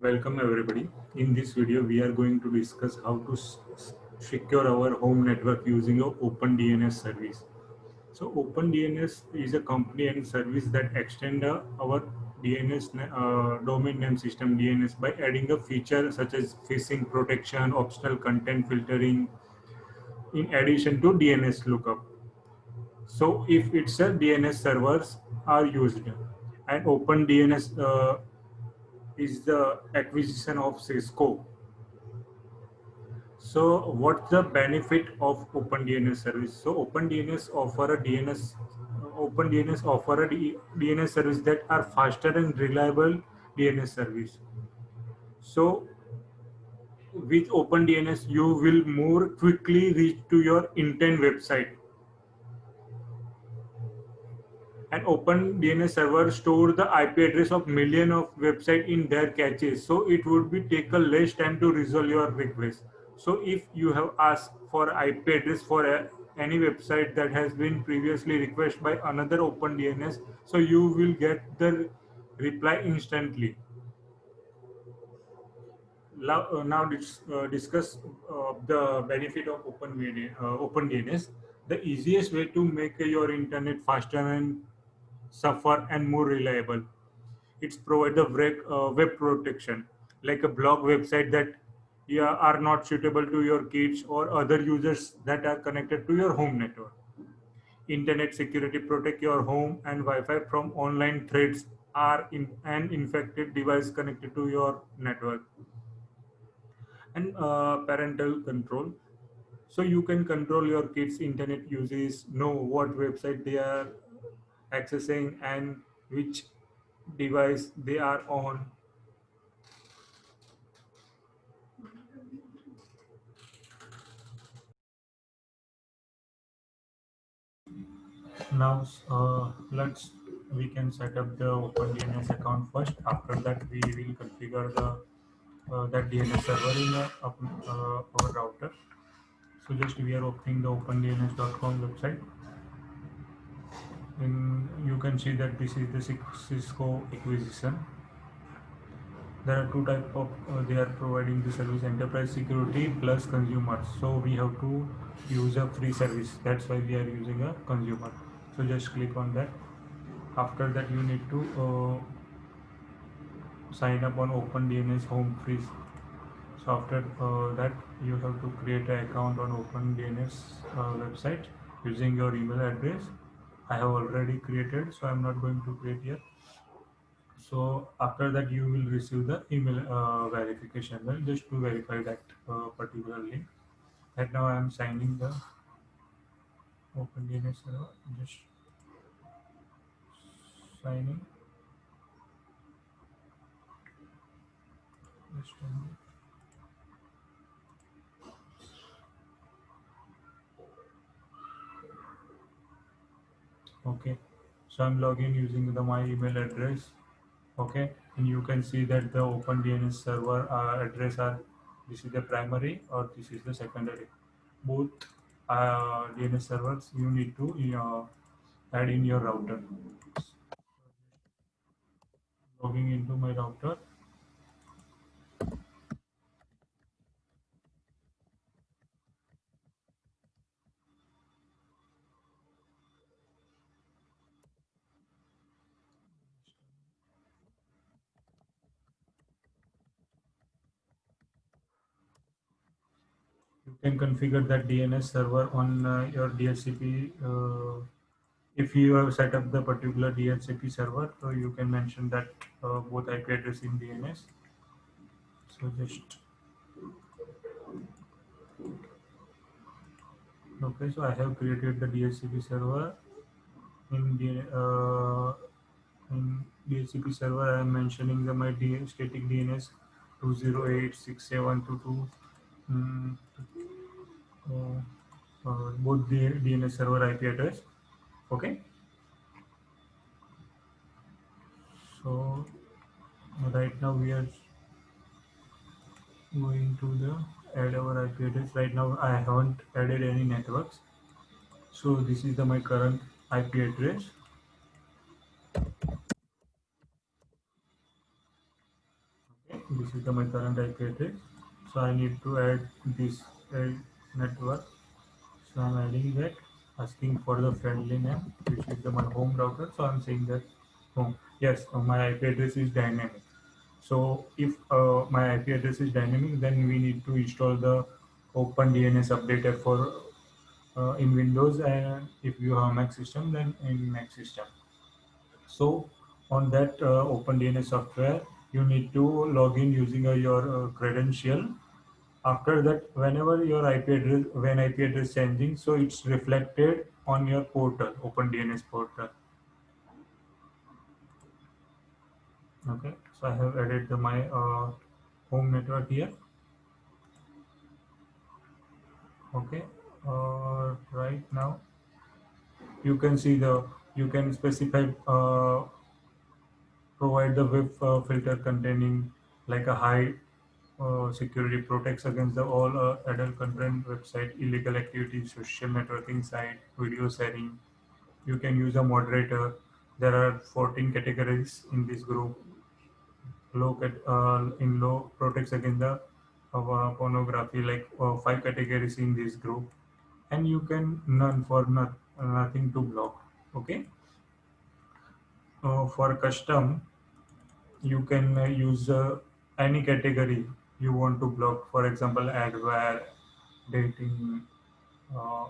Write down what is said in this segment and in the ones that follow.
Welcome everybody. In this video, we are going to discuss how to secure our home network using a OpenDNS service. So OpenDNS is a company and service that extend our domain name system DNS by adding a feature such as phishing protection, optional content filtering, in addition to DNS lookup. So if it's a DNS servers are used, and OpenDNS is the acquisition of Cisco. So what's the benefit of OpenDNS service? So OpenDNS offer a DNS service that are faster and reliable DNS service. So with OpenDNS, you will more quickly reach to your intent website. An OpenDNS server store the IP address of million of website in their caches, so it would be take a less time to resolve your request. So if you have asked for IP address for any website that has been previously requested by another OpenDNS, so you will get the reply instantly. Now discuss the benefit of OpenDNS. The easiest way to make your internet faster and suffer and more reliable. It's provide the web protection, like a blog website that are not suitable to your kids or other users that are connected to your home network. Internet security protect your home and Wi-Fi from online threats are in an infected device connected to your network. And parental control, so you can control your kids internet uses, know what website they are accessing and which device they are on. Now let's we can set up the OpenDNS account first. After that we will configure the that DNS server in our router. So just we are opening the opendns.com website, and you can see that this is the Cisco acquisition. There are two type of they are providing the service: enterprise security plus consumers. So we have to use a free service, that's why we are using a consumer. So just click on that. After that you need to sign up on OpenDNS home free. So after that you have to create an account on OpenDNS website using your email address. I have already created, so I'm not going to create here. So after that you will receive the email verification mail just to verify that particular link. Right now I am signing the OpenDNS server, just signing. Just a minute. Okay, so I'm logging using my email address. Okay, and you can see that the OpenDNS server address are, this is the primary or this is the secondary. Both DNS servers you need to add in your router. Logging into my router. You can configure that DNS server on your DHCP. If you have set up the particular DHCP server, so you can mention that both IP address in DNS. So just okay. So I have created the DHCP server in DHCP server. I am mentioning my static DNS 208.6722. Mm, both the DNS server IP address. Okay. So right now we are going to the add our IP address. Right now I haven't added any networks. So this is my current IP address. Okay. This is my current IP address. So I need to add this network. So I'm adding that, asking for the friendly name, which is my home router. So I'm saying that home. Yes, my IP address is dynamic. So if my IP address is dynamic, then we need to install the OpenDNS updater for in Windows, and if you have Mac system, then in Mac system. So on that OpenDNS software, you need to log in using your credential. After that, whenever your IP address, when IP address changing, so it's reflected on your portal, OpenDNS portal. Okay, so I have added my home network here. Okay, right now you can see you can specify provide the web filter containing like a high security, protects against the all adult content, website, illegal activity, social networking site, video sharing. You can use a moderator. There are 14 categories in this group. In low protects against the pornography, like five categories in this group, and you can none for nothing to block. Okay, for custom, you can use any category you want to block. For example, adware, dating, uh,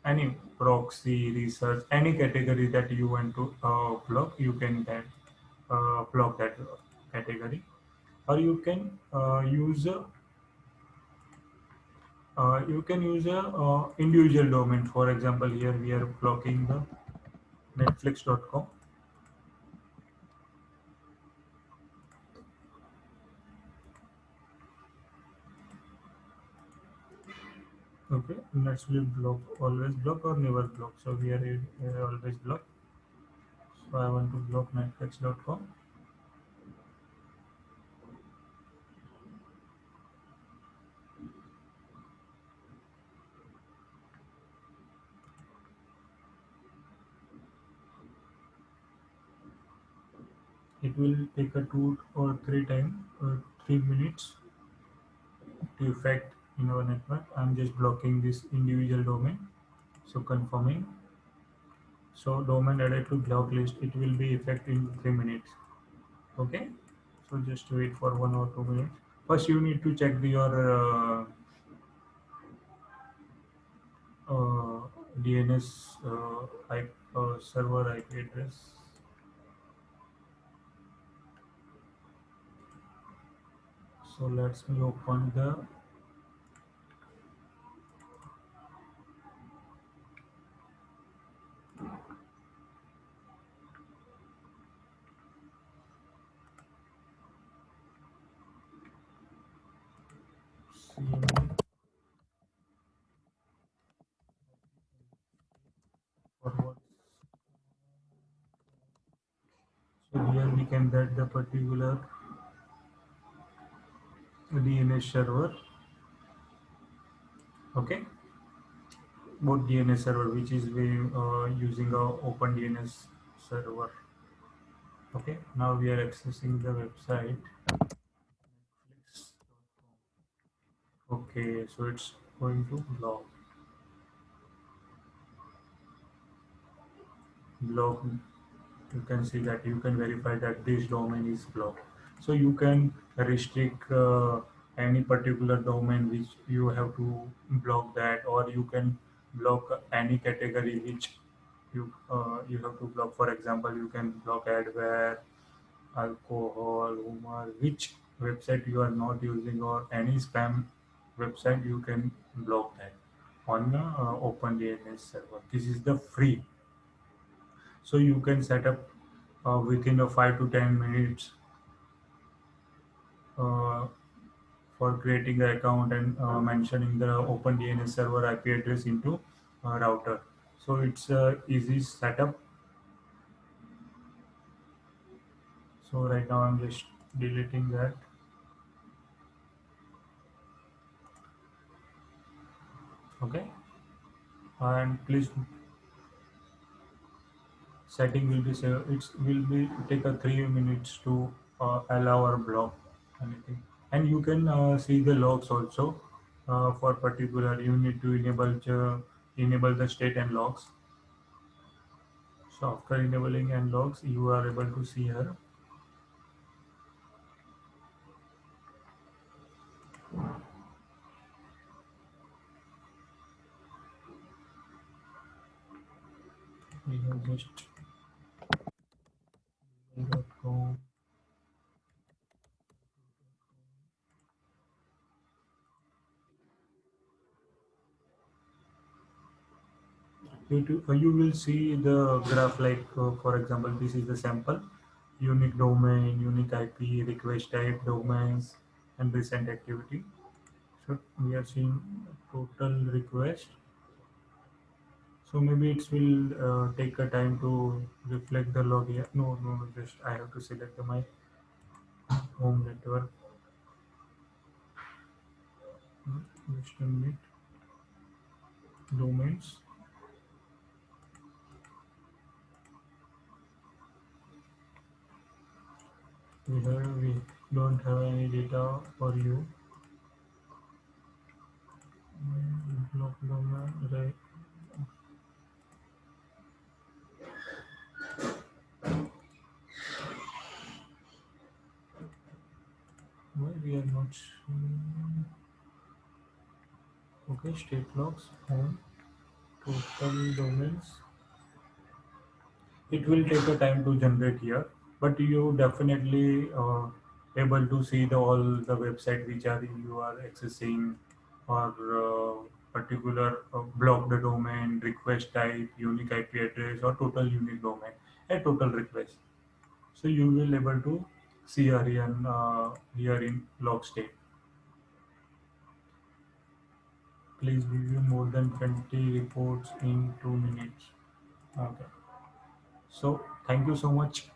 any proxy, research, any category that you want to block, you can then block that category. Or you can use a individual domain. For example, here we are blocking the netflix.com. Okay, Netflix block, always block or never block. So we are always block. So I want to block netflix.com. It will take a 3 minutes to effect in our network. I'm just blocking this individual domain. So confirming. So domain added to block list. It will be effect in 3 minutes. Okay. So just wait for 1 or 2 minutes. First, you need to check your uh, DNS server IP address. So let's me open the CMD forward. So here we can get the particular DNS server. Okay, both DNS server, which is we using a open DNS server. Okay, now we are accessing the website. Okay, so it's going to block. You can see that you can verify that this domain is blocked. So you can restrict any particular domain which you have to block that, or you can block any category which you have to block. For example, you can block adware, alcohol, humor, which website you are not using, or any spam website you can block that on the OpenDNS server. This is the free, so you can set up within a 5 to 10 minutes uh, for creating the account and mentioning the OpenDNS server IP address into router. So it's easy setup. So right now I'm just deleting that. Okay, and please, setting will be saved. It will be take a 3 minutes to allow or block anything. And you can see the logs also. For particular, you need to enable the state and logs. So after enabling and logs, you are able to see here. We have just .com. You will see the graph like, for example, this is the sample: unique domain, unique IP, request type, domains, and recent activity. So we are seeing total request. So maybe it will take a time to reflect the log here. No, no, no, just I have to select my home network. Just a minute. Domains. We don't have any data for you. Block domain, right. Why we are not seeing? Okay, state logs, home, total domains. It will take a time to generate here, but you definitely able to see all the website which are you are accessing, or particular block the domain, request type, unique IP address, or total unique domain, a total request. So you will able to see here in log state. Please review more than 20 reports in 2 minutes. Okay. So thank you so much.